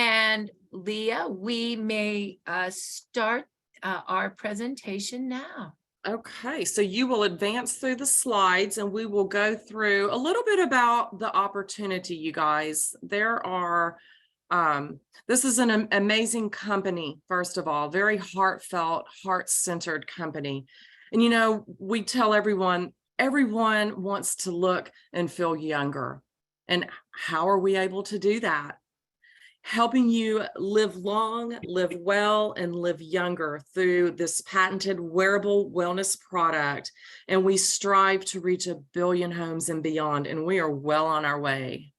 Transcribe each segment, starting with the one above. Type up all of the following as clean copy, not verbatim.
And Leah, we may start our presentation now. Okay, so you will advance through the slides and we will go through a little bit about the opportunity, you guys. There are, this is an amazing company, first of all, very heartfelt, heart-centered company. And, you know, we tell everyone wants to look and feel younger. And how are we able to do that? Helping you live long, live well, and live younger through this patented wearable wellness product. And we strive to reach 1 billion homes and beyond, and we are well on our way.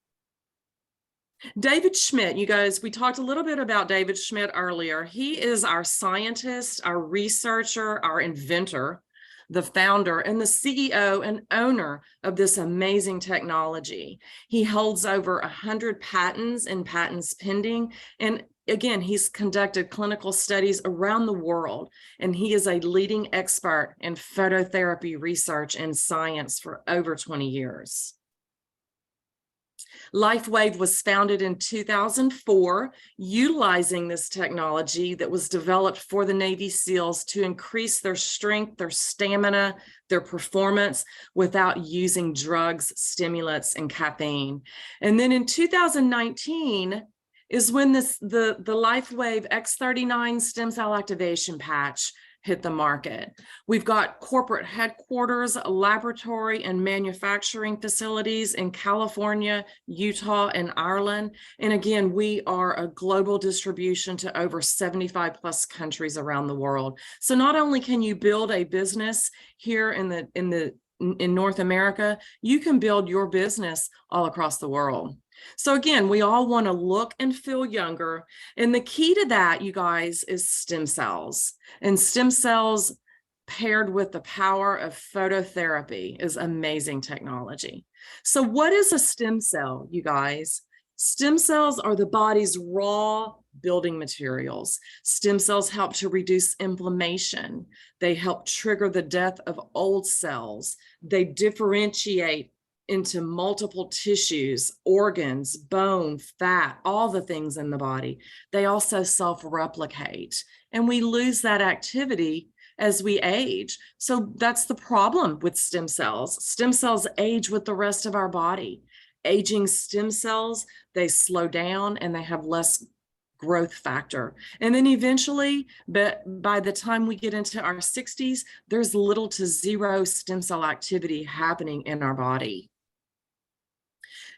David Schmidt, you guys, we talked a little bit about David Schmidt earlier. He is our scientist, our researcher, our inventor, the founder and the CEO and owner of this amazing technology. He holds over 100 patents and patents pending. And again, he's conducted clinical studies around the world, and he is a leading expert in phototherapy research and science for over 20 years. Lifewave was founded in 2004, utilizing this technology that was developed for the Navy SEALs to increase their strength, their stamina, their performance without using drugs, stimulants, and caffeine. And then in 2019 is when the Lifewave X39 stem cell activation patch hit the market. We've got corporate headquarters, laboratory, and manufacturing facilities in California, Utah, and Ireland. And again, we are a global distribution to over 75 plus countries around the world. So not only can you build a business here in North America, you can build your business all across the world. So again, we all want to look and feel younger. And the key to that, you guys, is stem cells. And stem cells paired with the power of phototherapy is amazing technology. So what is a stem cell, you guys? Stem cells are the body's raw building materials. Stem cells help to reduce inflammation. They help trigger the death of old cells. They differentiate into multiple tissues, organs, bone, fat, all the things in the body. They also self-replicate, and we lose that activity as we age. So that's the problem with stem cells. Stem cells age with the rest of our body. Aging stem cells, they slow down and they have less growth factor. And then eventually, but by the time we get into our 60s, there's little to zero stem cell activity happening in our body.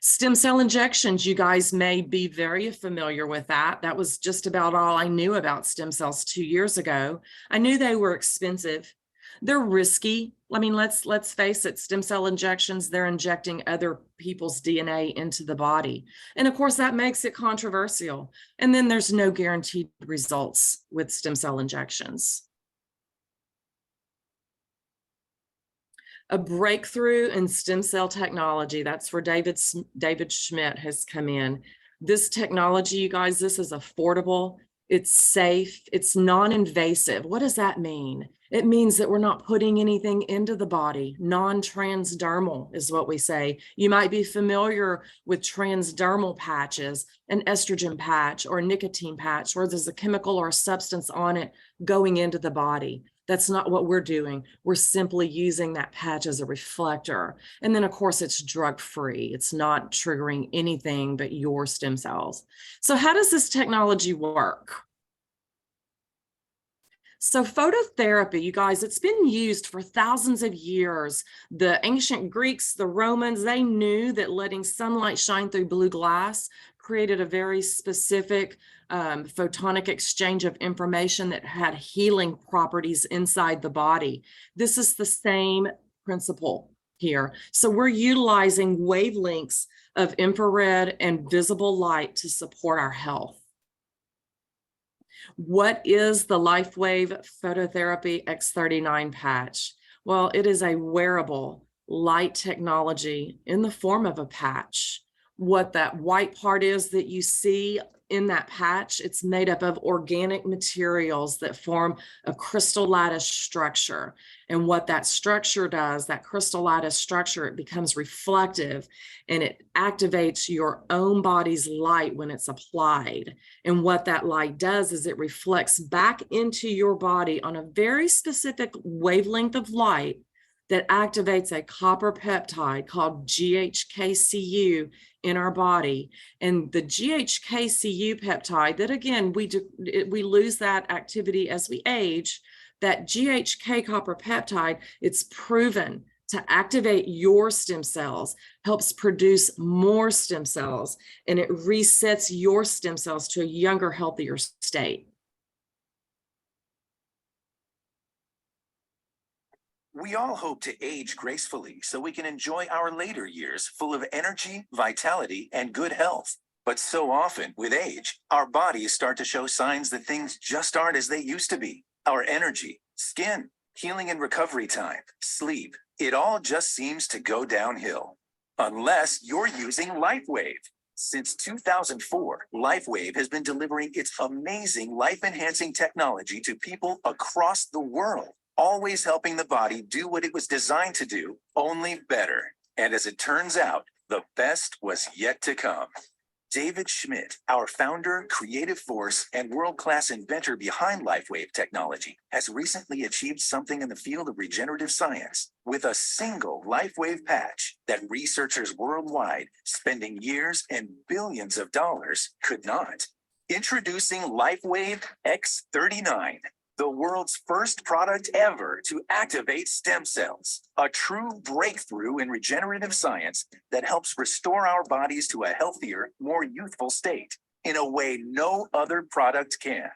Stem cell injections, you guys may be very familiar with that. That was just about all I knew about stem cells 2 years ago. I knew they were expensive. They're risky. I mean, let's face it, stem cell injections, they're injecting other people's DNA into the body. And of course, that makes it controversial. And then there's no guaranteed results with stem cell injections. A breakthrough in stem cell technology. That's where David Schmidt has come in. This technology, you guys, this is affordable, it's safe, it's non-invasive. What does that mean? It means that we're not putting anything into the body. Non-transdermal is what we say. You might be familiar with transdermal patches, an estrogen patch or a nicotine patch, where there's a chemical or a substance on it going into the body. That's not what we're doing. We're simply using that patch as a reflector. And then, of course, it's drug-free. It's not triggering anything but your stem cells. So how does this technology work? So phototherapy, you guys, it's been used for thousands of years. The ancient Greeks, the Romans, they knew that letting sunlight shine through blue glass created a very specific photonic exchange of information that had healing properties inside the body. This is the same principle here. So we're utilizing wavelengths of infrared and visible light to support our health. What is the Lifewave Phototherapy X39 patch? Well, it is a wearable light technology in the form of a patch. What that white part is that you see in that patch, it's made up of organic materials that form a crystal lattice structure. And what that structure does, that crystal lattice structure, it becomes reflective and it activates your own body's light when it's applied. And what that light does is it reflects back into your body on a very specific wavelength of light that activates a copper peptide called GHKCU in our body. And the GHKCU peptide, that again, we lose that activity as we age, that GHK copper peptide, it's proven to activate your stem cells, helps produce more stem cells, and it resets your stem cells to a younger, healthier state. We all hope to age gracefully so we can enjoy our later years full of energy, vitality, and good health. But so often, with age, our bodies start to show signs that things just aren't as they used to be. Our energy, skin, healing and recovery time, sleep, it all just seems to go downhill. Unless you're using Lifewave. Since 2004, Lifewave has been delivering its amazing life-enhancing technology to people across the world, always helping the body do what it was designed to do, only better. And as it turns out, the best was yet to come. David Schmidt, our founder, creative force, and world-class inventor behind Lifewave technology, has recently achieved something in the field of regenerative science with a single Lifewave patch that researchers worldwide, spending years and billions of dollars, could not. Introducing Lifewave X39. The world's first product ever to activate stem cells, a true breakthrough in regenerative science that helps restore our bodies to a healthier, more youthful state in a way no other product can.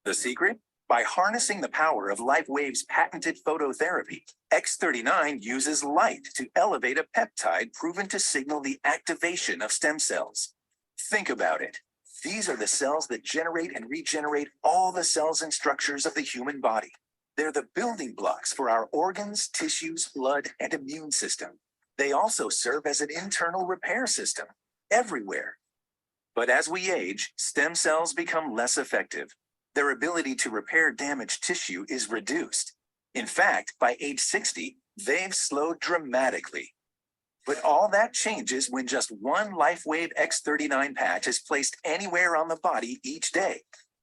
The secret? By harnessing the power of Lifewave's patented phototherapy, X39 uses light to elevate a peptide proven to signal the activation of stem cells. Think about it. These are the cells that generate and regenerate all the cells and structures of the human body. They're the building blocks for our organs, tissues, blood, and immune system. They also serve as an internal repair system everywhere. But as we age, stem cells become less effective. Their ability to repair damaged tissue is reduced. In fact, by age 60, they've slowed dramatically. But all that changes when just one Lifewave X39 patch is placed anywhere on the body each day.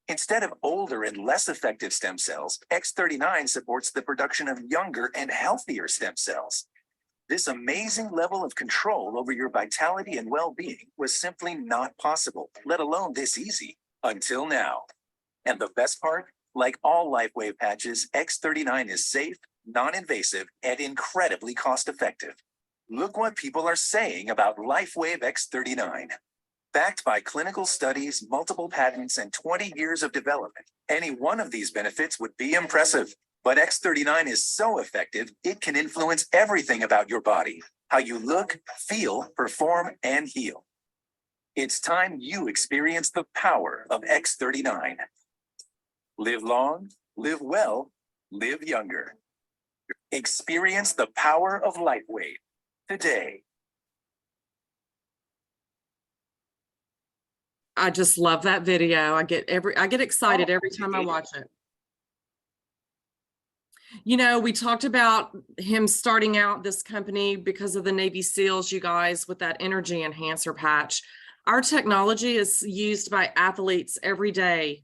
Instead of older and less effective stem cells, X39 supports the production of younger and healthier stem cells. This amazing level of control over your vitality and well-being was simply not possible, let alone this easy, until now. And the best part? Like all Lifewave patches, X39 is safe, non-invasive, and incredibly cost-effective. Look what people are saying about Lifewave X39. Backed by clinical studies, multiple patents, and 20 years of development, any one of these benefits would be impressive. But X39 is so effective, it can influence everything about your body, how you look, feel, perform, and heal. It's time you experience the power of X39. Live long, live well, live younger. Experience the power of Lifewave today. I just love that video. I get excited every time I watch it. You know, we talked about him starting out this company because of the Navy SEALs, you guys, with that energy enhancer patch. Our technology is used by athletes every day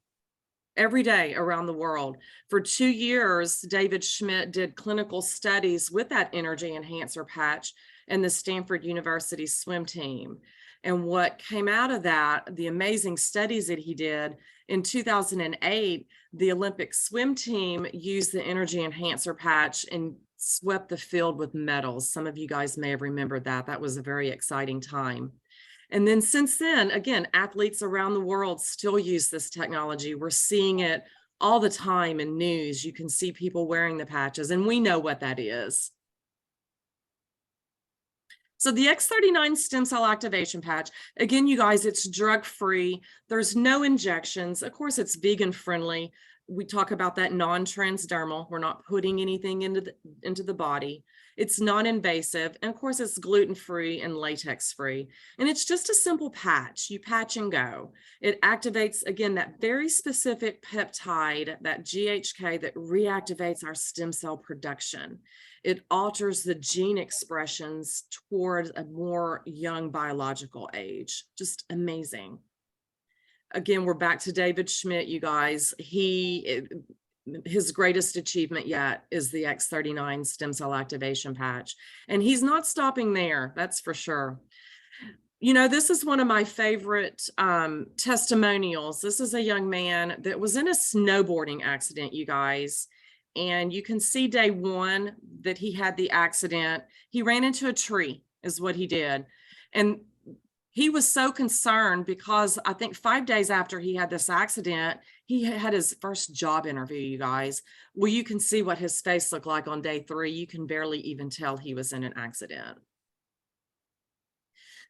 around the world. For 2 years, David Schmidt did clinical studies with that energy enhancer patch and the Stanford University swim team. And what came out of that, the amazing studies that he did, in 2008, the Olympic swim team used the energy enhancer patch and swept the field with medals. Some of you guys may have remembered that. That was a very exciting time. And then since then, again, athletes around the world still use this technology. We're seeing it all the time in news. You can see people wearing the patches, and we know what that is. So the X39 stem cell activation patch, again, you guys, it's drug-free. There's no injections. Of course, it's vegan friendly. we talk about that non-transdermal. We're not putting anything into the body. It's non-invasive. And of course, it's gluten-free and latex-free. And it's just a simple patch. You patch and go. It activates, again, that very specific peptide, that GHK, that reactivates our stem cell production. It alters the gene expressions toward a more young biological age. Just amazing. Again, we're back to David Schmidt, you guys. His greatest achievement yet is the X39 stem cell activation patch. And he's not stopping there, that's for sure. You know, this is one of my favorite testimonials. This is a young man that was in a snowboarding accident, you guys. And you can see day one that he had the accident. He ran into a tree is what he did. And he was so concerned because I think 5 days after he had this accident, he had his first job interview, you guys. Well, you can see what his face looked like on day 3. You can barely even tell he was in an accident.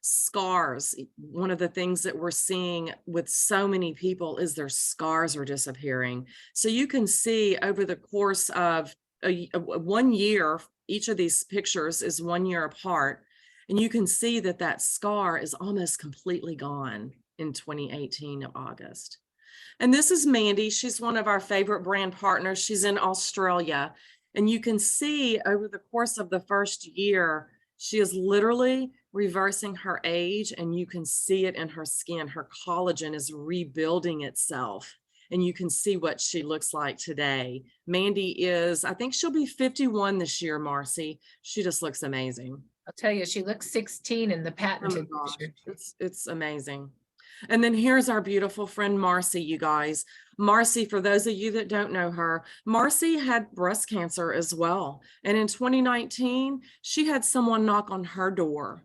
Scars. One of the things that we're seeing with so many people is their scars are disappearing. So you can see over the course of 1 year, each of these pictures is 1 year apart. And you can see that that scar is almost completely gone in 2018 of August. And this is Mandy. She's one of our favorite brand partners. She's in Australia. And you can see over the course of the first year, she is literally reversing her age, and you can see it in her skin. Her collagen is rebuilding itself. And you can see what she looks like today. Mandy is, I think she'll be 51 this year, Marci. She just looks amazing. I'll tell you, she looks 16 in the patented picture. It's amazing. And then here's our beautiful friend Marci, you guys. Marci, for those of you that don't know her, Marci had breast cancer as well. And in 2019, she had someone knock on her door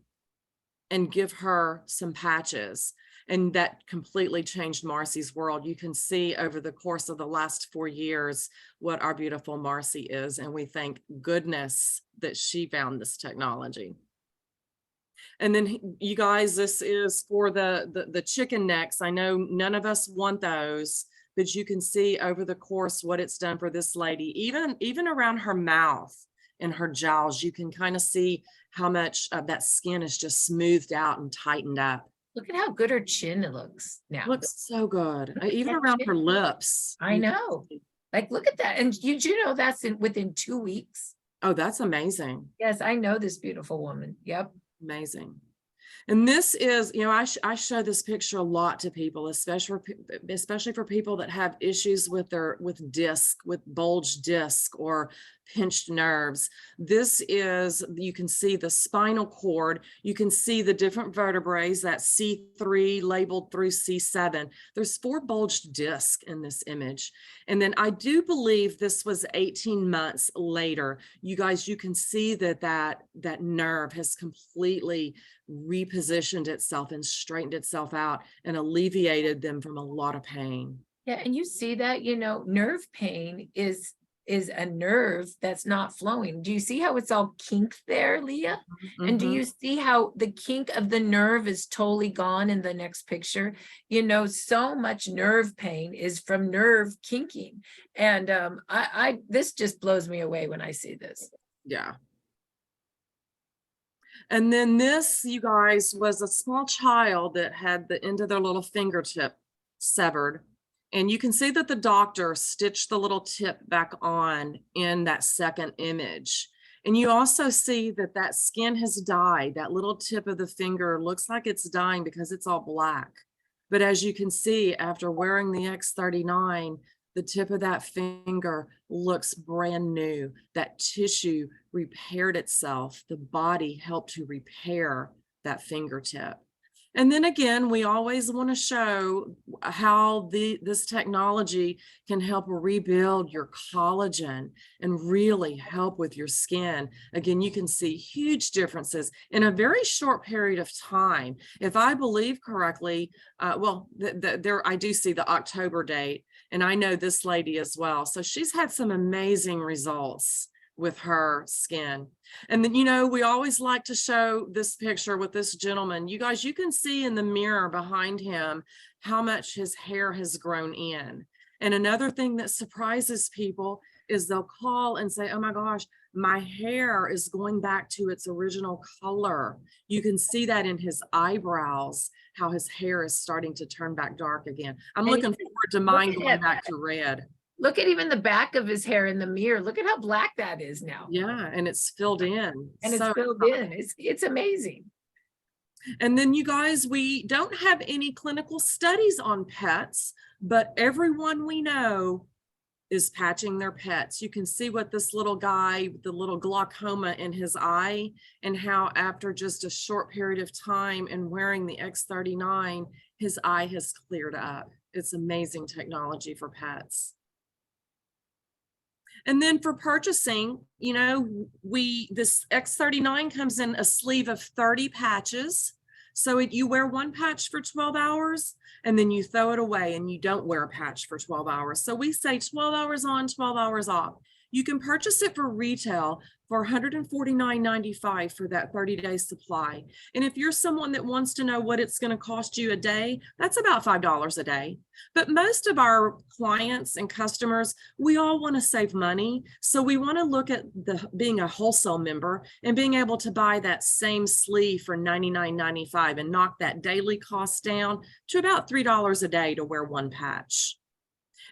and give her some patches. And that completely changed Marci's world. You can see over the course of the last 4 years what our beautiful Marci is. And we thank goodness that she found this technology. And then you guys, this is for the chicken necks. I know none of us want those, but you can see over the course what it's done for this lady. Even around her mouth and her jowls, you can kind of see how much of that skin is just smoothed out and tightened up. Look at how good her chin looks now. Looks so good. Even that around chin. her lips. I know. Like, look at that. And you know that's within 2 weeks. Oh, that's amazing. Yes, I know this beautiful woman. Yep. Amazing. And this is, you know, I show this picture a lot to people, especially for people that have issues with with bulged disc or pinched nerves. This is, you can see the spinal cord. You can see the different vertebrae, that C3 labeled through C7. There's 4 bulged discs in this image. And then I do believe this was 18 months later. You guys, you can see that nerve has completely repositioned itself and straightened itself out and alleviated them from a lot of pain. Yeah, and you see that, you know, nerve pain is a nerve that's not flowing. Do you see how it's all kinked there, Leah? Mm-hmm. And do you see how the kink of the nerve is totally gone in the next picture? You know, so much nerve pain is from nerve kinking. And this just blows me away when I see this. Yeah. And then this, you guys, was a small child that had the end of their little fingertip severed. And you can see that the doctor stitched the little tip back on in that second image. And you also see that skin has dyed. That little tip of the finger looks like it's dying because it's all black. But as you can see, after wearing the X39, the tip of that finger looks brand new. That tissue repaired itself. The body helped to repair that fingertip. And then again, we always want to show how this technology can help rebuild your collagen and really help with your skin. Again, you can see huge differences in a very short period of time. If I believe correctly, I do see the October date, and I know this lady as well. So she's had some amazing results with her skin. And then, you know, we always like to show this picture with this gentleman. You guys, you can see in the mirror behind him how much his hair has grown in. And another thing that surprises people is they'll call and say, oh my gosh, my hair is going back to its original color. You can see that in his eyebrows, how his hair is starting to turn back dark again. I'm And looking forward to mine at going him. back to red. Look at even the back of his hair in the mirror. Look at how black that is now. Yeah, and it's filled in. And it's So- filled in. It's amazing. And then you guys, we don't have any clinical studies on pets, but everyone we know is patching their pets. You can see what this little guy, the little glaucoma in his eye, and how after just a short period of time and wearing the X39, his eye has cleared up. It's amazing technology for pets. And then for purchasing, you know, this X39 comes in a sleeve of 30 patches. So you wear one patch for 12 hours and then you throw it away and you don't wear a patch for 12 hours. So we say 12 hours on, 12 hours off. You can purchase it for retail for $149.95 for that 30-day supply. And if you're someone that wants to know what it's going to cost you a day, that's about $5 a day. But most of our clients and customers, we all want to save money. So we want to look at being a wholesale member and being able to buy that same sleeve for $99.95 and knock that daily cost down to about $3 a day to wear one patch.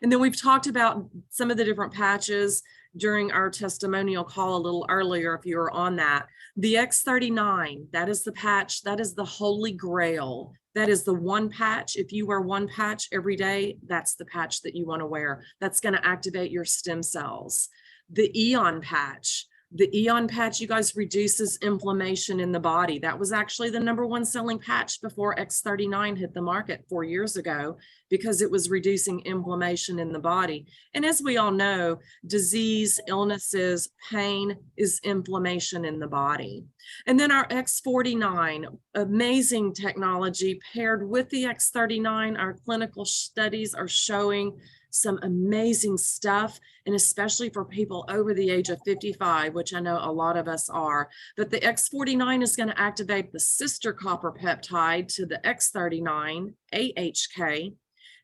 And then we've talked about some of the different patches during our testimonial call a little earlier, if you were on that. The X39, that is the patch, that is the holy grail. That is the one patch. If you wear one patch every day, that's the patch that you want to wear. That's going to activate your stem cells. The Eon patch. The Eon patch, you guys, reduces inflammation in the body. That was actually the #1 selling patch before X39 hit the market 4 years ago, because it was reducing inflammation in the body. And as we all know, disease, illnesses, pain is inflammation in the body. And then our X49, amazing technology paired with the X39. Our clinical studies are showing some amazing stuff, and especially for people over the age of 55, which I know a lot of us are. But the X49 is going to activate the sister copper peptide to the X39, AHK,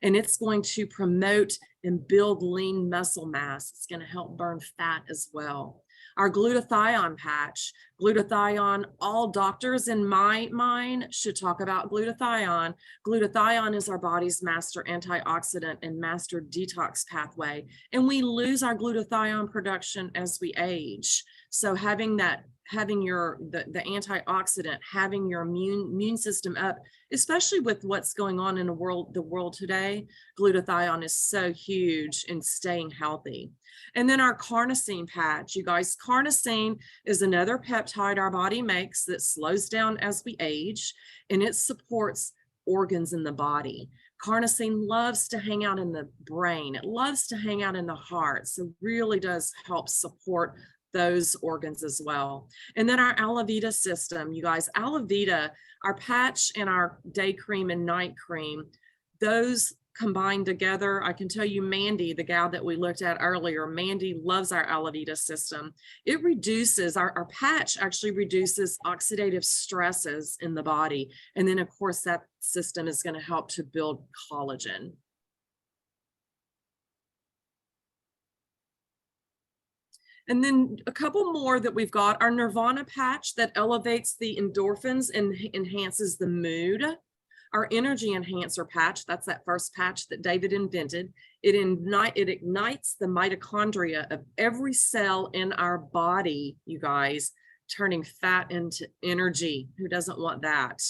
and it's going to promote and build lean muscle mass. It's going to help burn fat as well. Our glutathione patch, glutathione, all doctors in my mind should talk about glutathione. Glutathione is our body's master antioxidant and master detox pathway. And we lose our glutathione production as we age. So having the antioxidant, having your immune system up, especially with what's going on in the world today, glutathione is so huge in staying healthy. And then our carnosine patch, you guys, carnosine is another peptide our body makes that slows down as we age, and it supports organs in the body. Carnosine loves to hang out in the brain. It loves to hang out in the heart. So really does help support those organs as well. And then our Aloe Vita system, you guys, Aloe Vita, our patch and our day cream and night cream, those combined together. I can tell you, Mandy, the gal that we looked at earlier, Mandy loves our Aloe Vita system. It reduces, our patch actually reduces oxidative stresses in the body. And then of course that system is going to help to build collagen. And then a couple more that we've got, our Nirvana patch that elevates the endorphins and enhances the mood. Our energy enhancer patch, that's that first patch that David invented. It ignites the mitochondria of every cell in our body, you guys, turning fat into energy. Who doesn't want that?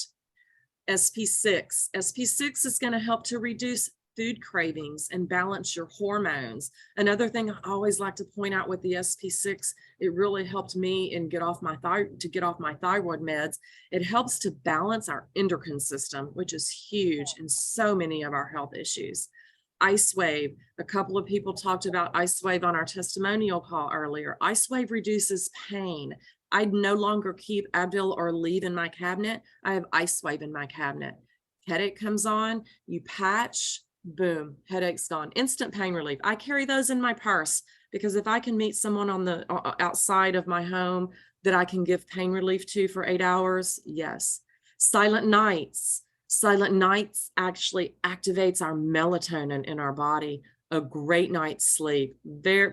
SP6. SP6 is going to help to reduce food cravings and balance your hormones. Another thing I always like to point out with the SP6, it really helped me and get off my thyroid meds. It helps to balance our endocrine system, which is huge in so many of our health issues. Icewave, a couple of people talked about Icewave on our testimonial call earlier. Icewave reduces pain. I no longer keep Advil or Aleve in my cabinet. I have Icewave in my cabinet. Headache comes on, you patch, boom, headache's gone. Instant pain relief. I carry those in my purse because if I can meet someone on the outside of my home that I can give pain relief to for 8 hours, yes. Silent nights. Silent nights actually activates our melatonin in our body. a great night's sleep.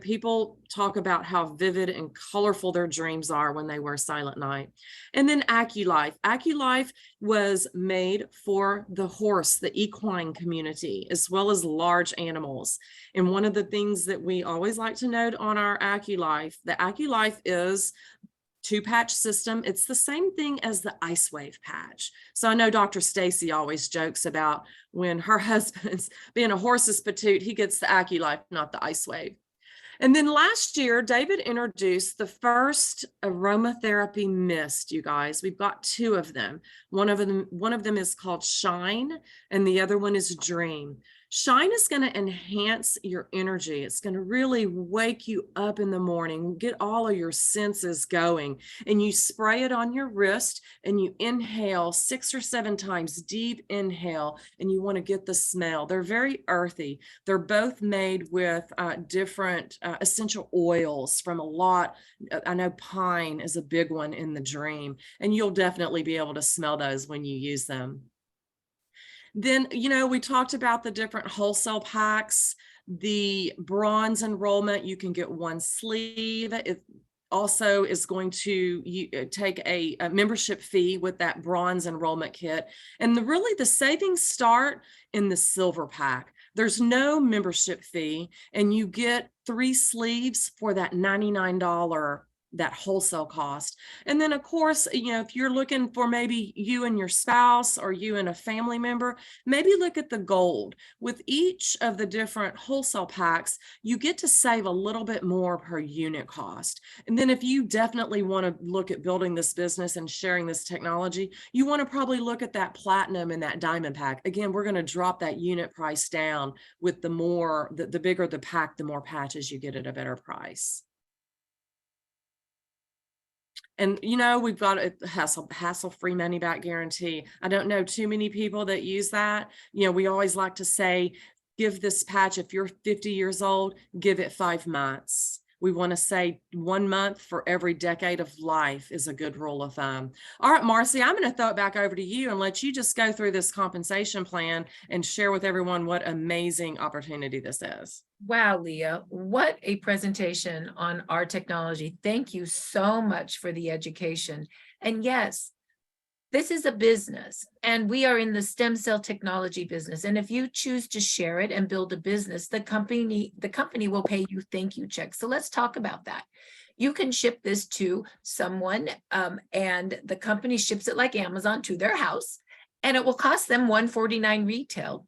People talk about how vivid and colorful their dreams are when they wear Silent Night. And then AccuLife. AccuLife was made for the horse, the equine community, as well as large animals. And one of the things that we always like to note on our AccuLife, the AccuLife is 2-patch system. It's the same thing as the IceWave patch. So I know Dr. Stacy always jokes about when her husband's being a horse's patoot, he gets the AccuLife, not the IceWave. And then last year, David introduced the first aromatherapy mist, you guys. We've got 2 of them. One of them is called Shine, and the other one is Dream. Shine is going to enhance your energy. It's going to really wake you up in the morning, get all of your senses going, and you spray it on your wrist and you inhale 6 or 7 times, deep inhale, and you want to get the smell. They're very earthy. They're both made with different essential oils from a lot. I know pine is a big one in the Dream, and you'll definitely be able to smell those when you use them. Then, we talked about the different wholesale packs, the bronze enrollment. You can get 1 sleeve. It also is going to take a membership fee with that bronze enrollment kit. And really the savings start in the silver pack. There's no membership fee, and you get 3 sleeves for that $99 that wholesale cost. And then of course, if you're looking for maybe you and your spouse or you and a family member, maybe look at the gold. With each of the different wholesale packs, you get to save a little bit more per unit cost. And then if you definitely want to look at building this business and sharing this technology, you want to probably look at that platinum and that diamond pack. Again, we're going to drop that unit price down with the bigger the pack, the more patches you get at a better price. And, we've got a hassle-free money-back guarantee. I don't know too many people that use that. We always like to say, give this patch, if you're 50 years old, give it 5 months. We want to say 1 month for every decade of life is a good rule of thumb. All right, Marci, I'm going to throw it back over to you and let you just go through this compensation plan and share with everyone what amazing opportunity this is. Wow, Leah, what a presentation on our technology. Thank you so much for the education. And yes, this is a business, and we are in the stem cell technology business. And if you choose to share it and build a business, the company will pay you thank you checks. So let's talk about that. You can ship this to someone, and the company ships it like Amazon to their house, and it will cost them $149 retail.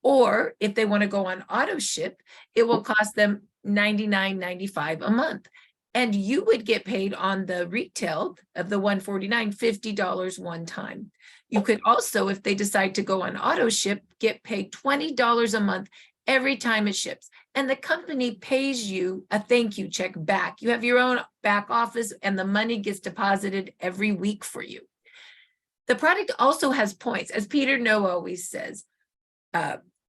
Or if they want to go on auto ship, it will cost them $99.95 a month. And you would get paid on the retail of the $149, $50 one time. You could also, if they decide to go on auto ship, get paid $20 a month every time it ships. And the company pays you a thank you check back. You have your own back office, and the money gets deposited every week for you. The product also has points. As Peter No always says,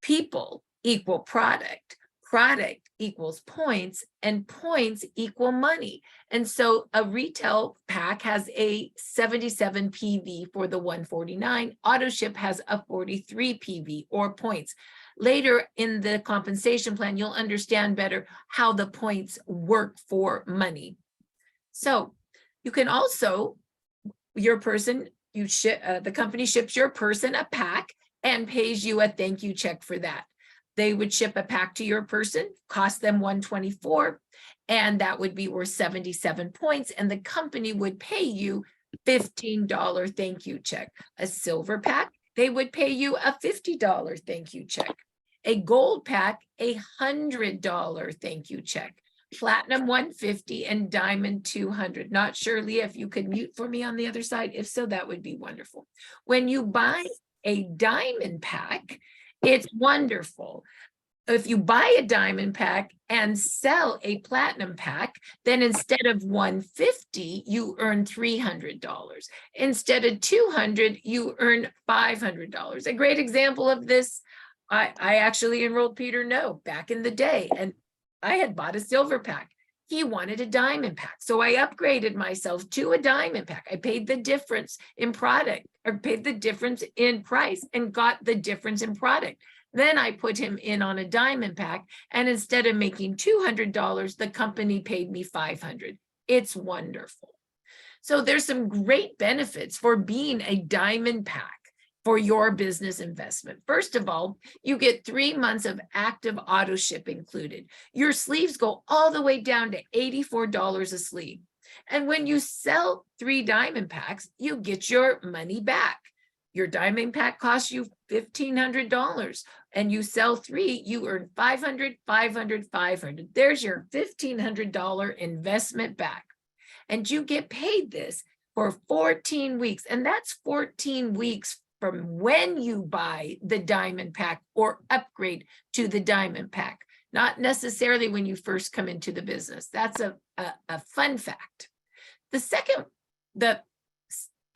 people equal product, product equals points, and points equal money. And so a retail pack has a 77 PV for the $149. Auto ship has a 43 PV or points. Later in the compensation plan, you'll understand better how the points work for money. So you can also, the company ships your person a pack and pays you a thank you check for that. They would ship a pack to your person, cost them $124, and that would be worth 77 points, and the company would pay you $15 thank you check. A silver pack, they would pay you a $50 thank you check. A gold pack, $100 thank you check. Platinum $150 and diamond $200. Not sure, Leah, if you could mute for me on the other side. If so, that would be wonderful. When you buy a diamond pack, it's wonderful. If you buy a diamond pack and sell a platinum pack, then instead of $150, you earn $300. Instead of $200, you earn $500. A great example of this, I actually enrolled Peter No back in the day, and I had bought a silver pack. He wanted a diamond pack. So I upgraded myself to a diamond pack. I paid the difference in product, or paid the difference in price, and got the difference in product. Then I put him in on a diamond pack, and instead of making $200, the company paid me $500. It's wonderful. So there's some great benefits for being a diamond pack for your business investment. First of all, you get 3 months of active auto ship included. Your sleeves go all the way down to $84 a sleeve. And when you sell 3 diamond packs, you get your money back. Your diamond pack costs you $1,500, and you sell 3, you earn $500, $500, $500. There's your $1,500 investment back. And you get paid this for 14 weeks. And that's 14 weeks from when you buy the diamond pack or upgrade to the diamond pack, not necessarily when you first come into the business. That's a fun fact. The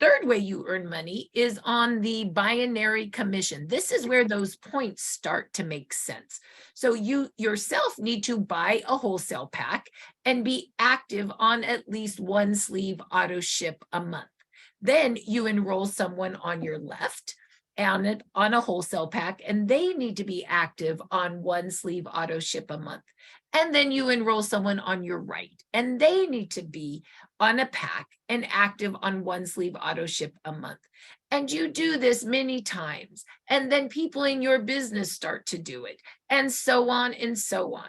third way you earn money is on the binary commission. This is where those points start to make sense. So you yourself need to buy a wholesale pack and be active on at least 1 sleeve auto ship a month. Then you enroll someone on your left and on a wholesale pack, and they need to be active on 1 sleeve auto ship a month. And then you enroll someone on your right, and they need to be on a pack and active on 1 sleeve auto ship a month. And you do this many times, and then people in your business start to do it, and so on and so on.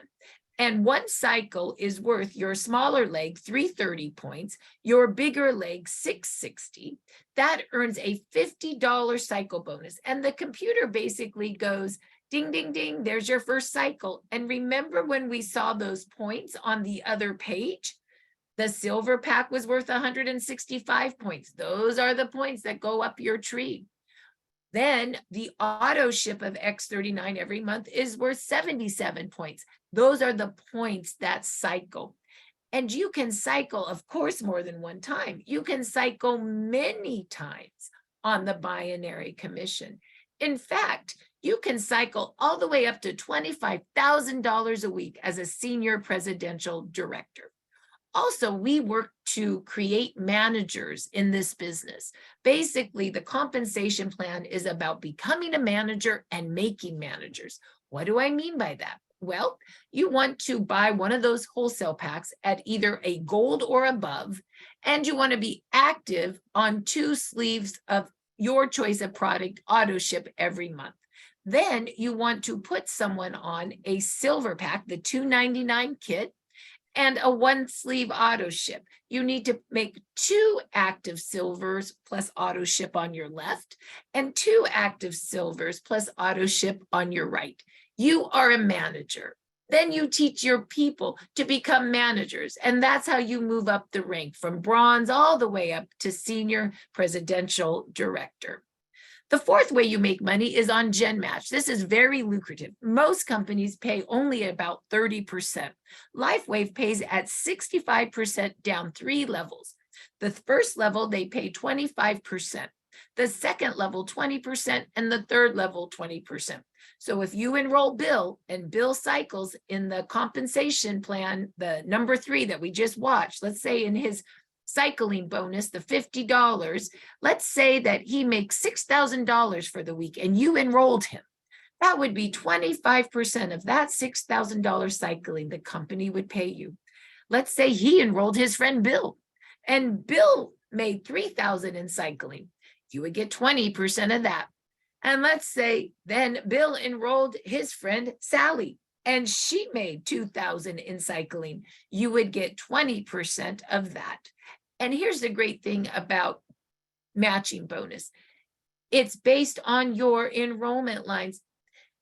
And 1 cycle is worth your smaller leg 330 points, your bigger leg 660. That earns a $50 cycle bonus. And the computer basically goes, ding, ding, ding, there's your first cycle. And remember when we saw those points on the other page? The silver pack was worth 165 points. Those are the points that go up your tree. Then the auto ship of X39 every month is worth 77 points. Those are the points that cycle. And you can cycle, of course, more than 1 time. You can cycle many times on the binary commission. In fact, you can cycle all the way up to $25,000 a week as a senior presidential director. Also, we work to create managers in this business. Basically, the compensation plan is about becoming a manager and making managers. What do I mean by that? Well, you want to buy one of those wholesale packs at either a gold or above, and you want to be active on 2 sleeves of your choice of product auto ship every month. Then you want to put someone on a silver pack, the $299 kit, and a 1 sleeve auto ship. You need to make 2 active silvers plus auto ship on your left and 2 active silvers plus auto ship on your right. You are a manager. Then you teach your people to become managers. And that's how you move up the rank from bronze all the way up to senior presidential director. The 4th way you make money is on Gen Match. This is very lucrative. Most companies pay only about 30%. Lifewave pays at 65% down 3 levels. The first level, they pay 25%. The second level, 20%, and the third level, 20%. So if you enroll Bill and Bill cycles in the compensation plan, the number 3 that we just watched, let's say in his cycling bonus, the $50, let's say that he makes $6,000 for the week and you enrolled him. That would be 25% of that $6,000 cycling the company would pay you. Let's say he enrolled his friend Bill and Bill made $3,000 in cycling. You would get 20% of that. And let's say then Bill enrolled his friend Sally and she made $2,000 in cycling. You would get 20% of that. And here's the great thing about matching bonus. It's based on your enrollment lines.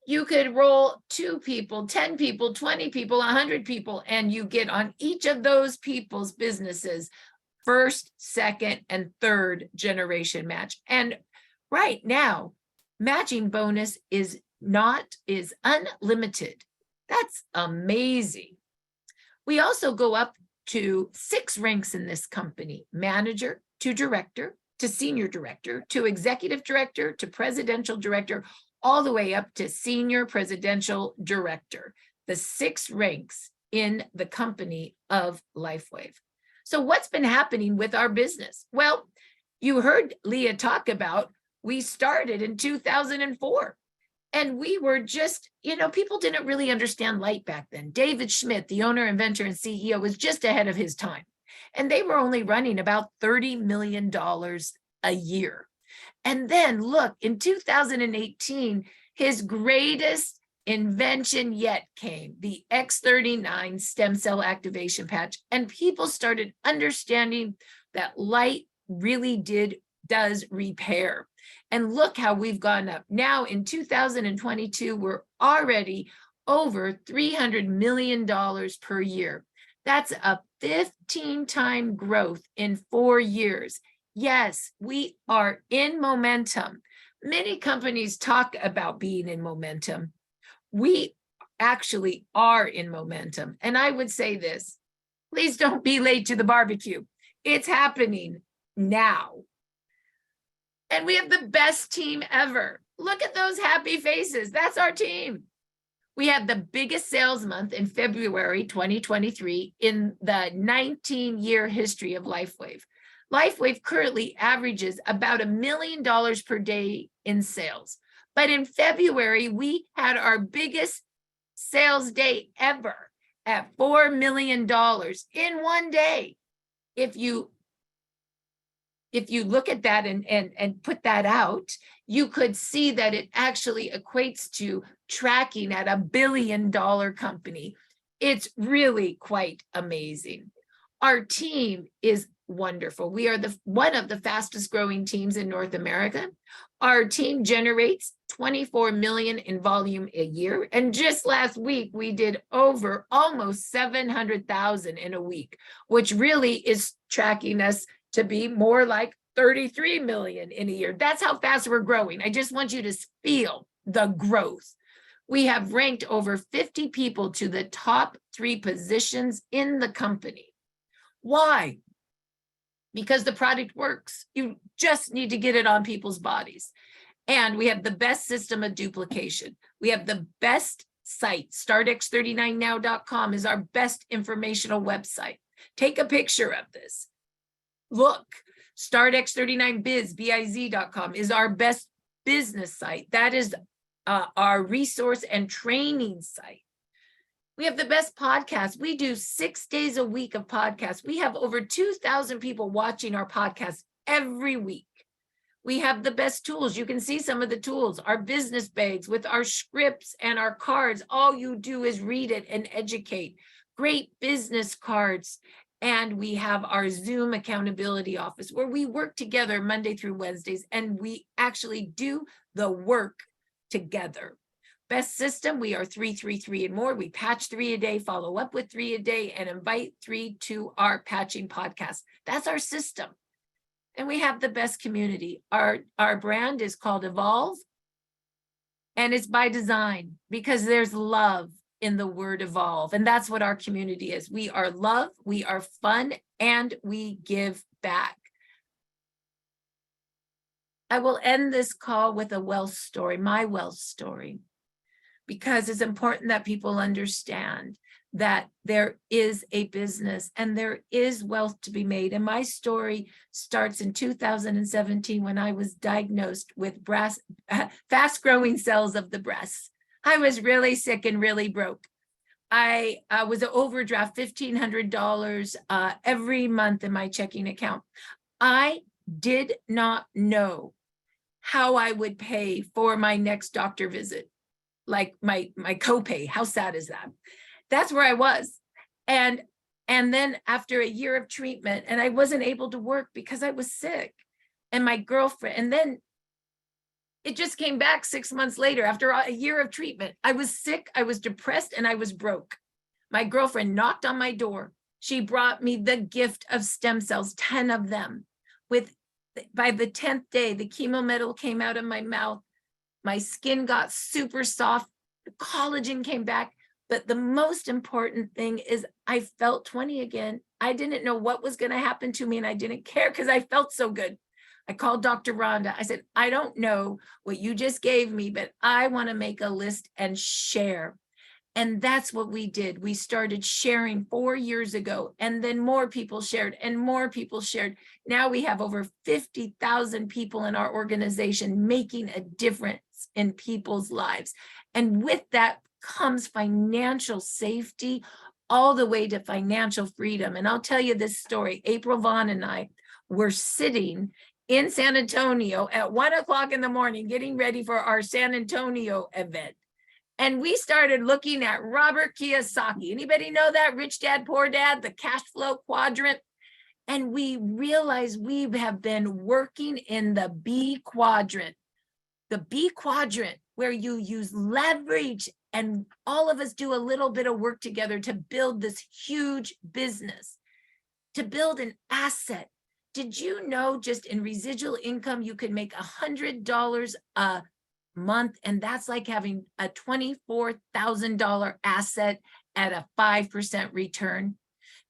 You could roll 2 people, 10 people, 20 people, 100 people, and you get on each of those people's businesses, 1st, 2nd, and 3rd generation match. And right now, matching bonus is unlimited. That's amazing. We also go up to 6 ranks in this company: manager to director, to senior director, to executive director, to presidential director, all the way up to senior presidential director. The 6 ranks in the company of Lifewave. So what's been happening with our business? Well, you heard Leah talk about we started in 2004. And we were just, people didn't really understand light back then. David Schmidt, the owner, inventor, and CEO, was just ahead of his time. And they were only running about $30 million a year. And then look, in 2018, his greatest invention yet came, the X39 stem cell activation patch. And people started understanding that light really does repair. And look how we've gone up. Now in 2022, we're already over $300 million per year. That's a 15-time growth in 4 years. Yes, we are in momentum. Many companies talk about being in momentum. We actually are in momentum. And I would say this, please don't be late to the barbecue. It's happening now. And we have the best team ever. Look at those happy faces. That's our team. We had the biggest sales month in February 2023 in the 19-year history of Lifewave. Lifewave currently averages about $1 million per day in sales. But in February, we had our biggest sales day ever at $4 million in one day. If you look at that and put that out, you could see that it actually equates to tracking at $1 billion company. It's really quite amazing. Our team is wonderful. We are one of the fastest growing teams in North America. Our team generates 24 million in volume a year. And just last week, we did over almost 700,000 in a week, which really is tracking us to be more like 33 million in a year. That's how fast we're growing. I just want you to feel the growth. We have ranked over 50 people to the top 3 positions in the company. Why? Because the product works. You just need to get it on people's bodies. And we have the best system of duplication. We have the best site. StartX39now.com is our best informational website. Take a picture of this. Look, StartX39biz.com is our best business site. That is our resource and training site. We have the best podcast. We do 6 days a week of podcasts. We have over 2,000 people watching our podcast every week. We have the best tools. You can see some of the tools, our business bags with our scripts and our cards. All you do is read it and educate. Great business cards. And we have our Zoom accountability office where we work together Monday through Wednesdays, and we actually do the work together. Best system, we are 333 and more. We patch 3 a day, follow up with 3 a day, and invite 3 to our patching podcast. That's our system. And we have the best community. Our brand is called Evolve, and it's by design because there's love in the word evolve. And that's what our community is. We are love, we are fun, and we give back. I will end this call with a wealth story, my wealth story, because it's important that people understand that there is a business and there is wealth to be made. And my story starts in 2017 when I was diagnosed with fast growing cells of the breast. I was really sick and really broke. I was an overdraft $1,500 every month in my checking account. I did not know how I would pay for my next doctor visit, like my copay. How sad is that? That's where I was. And then after a year of treatment, and I wasn't able to work because I was sick, and my girlfriend, and then it just came back 6 months later after a year of treatment. I was sick, I was depressed, and I was broke. My girlfriend knocked on my door. She brought me the gift of stem cells, 10 of them. By the 10th day, the chemo metal came out of my mouth. My skin got super soft. The collagen came back. But the most important thing is I felt 20 again. I didn't know what was going to happen to me, and I didn't care because I felt so good. I called Dr. Rhonda. I said, I don't know what you just gave me, but I want to make a list and share. And that's what we did. We started sharing 4 years ago, and then more people shared and more people shared. Now we have over 50,000 people in our organization making a difference difference in people's lives. And with that comes financial safety, all the way to financial freedom. And I'll tell you this story. April Vaughn and I were sitting in San Antonio at 1 o'clock in the morning, getting ready for our San Antonio event. And we started looking at Robert Kiyosaki. Anybody know that? Rich Dad, Poor Dad, the cash flow quadrant. And we realized we have been working in the B quadrant. The B quadrant, where you use leverage, and all of us do a little bit of work together to build this huge business, to build an asset. Did you know just in residual income, you could make $100 a month? And that's like having a $24,000 asset at a 5% return.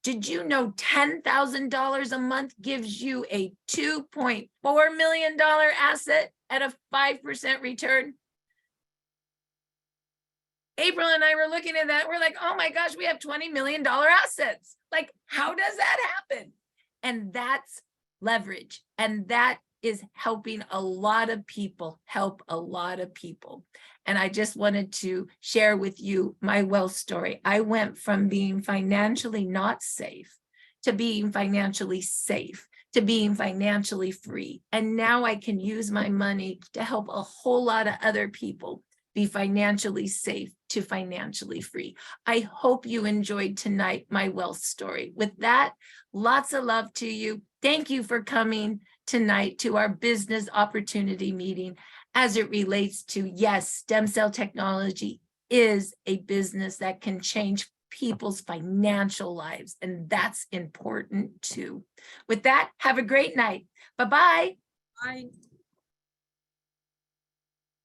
Did you know $10,000 a month gives you a $2.4 million asset at a 5% return? April and I were looking at that. We're like, oh my gosh, we have $20 million assets. Like, how does that happen? And that's leverage. And that is helping a lot of people, help a lot of people. And I just wanted to share with you my wealth story. I went from being financially not safe to being financially safe, to being financially free. And now I can use my money to help a whole lot of other people be financially safe to financially free. I hope you enjoyed tonight my wealth story. With that, lots of love to you. Thank you for coming tonight to our business opportunity meeting as it relates to, yes, stem cell technology is a business that can change people's financial lives, and that's important too. With that, have a great night. Bye-bye. Bye.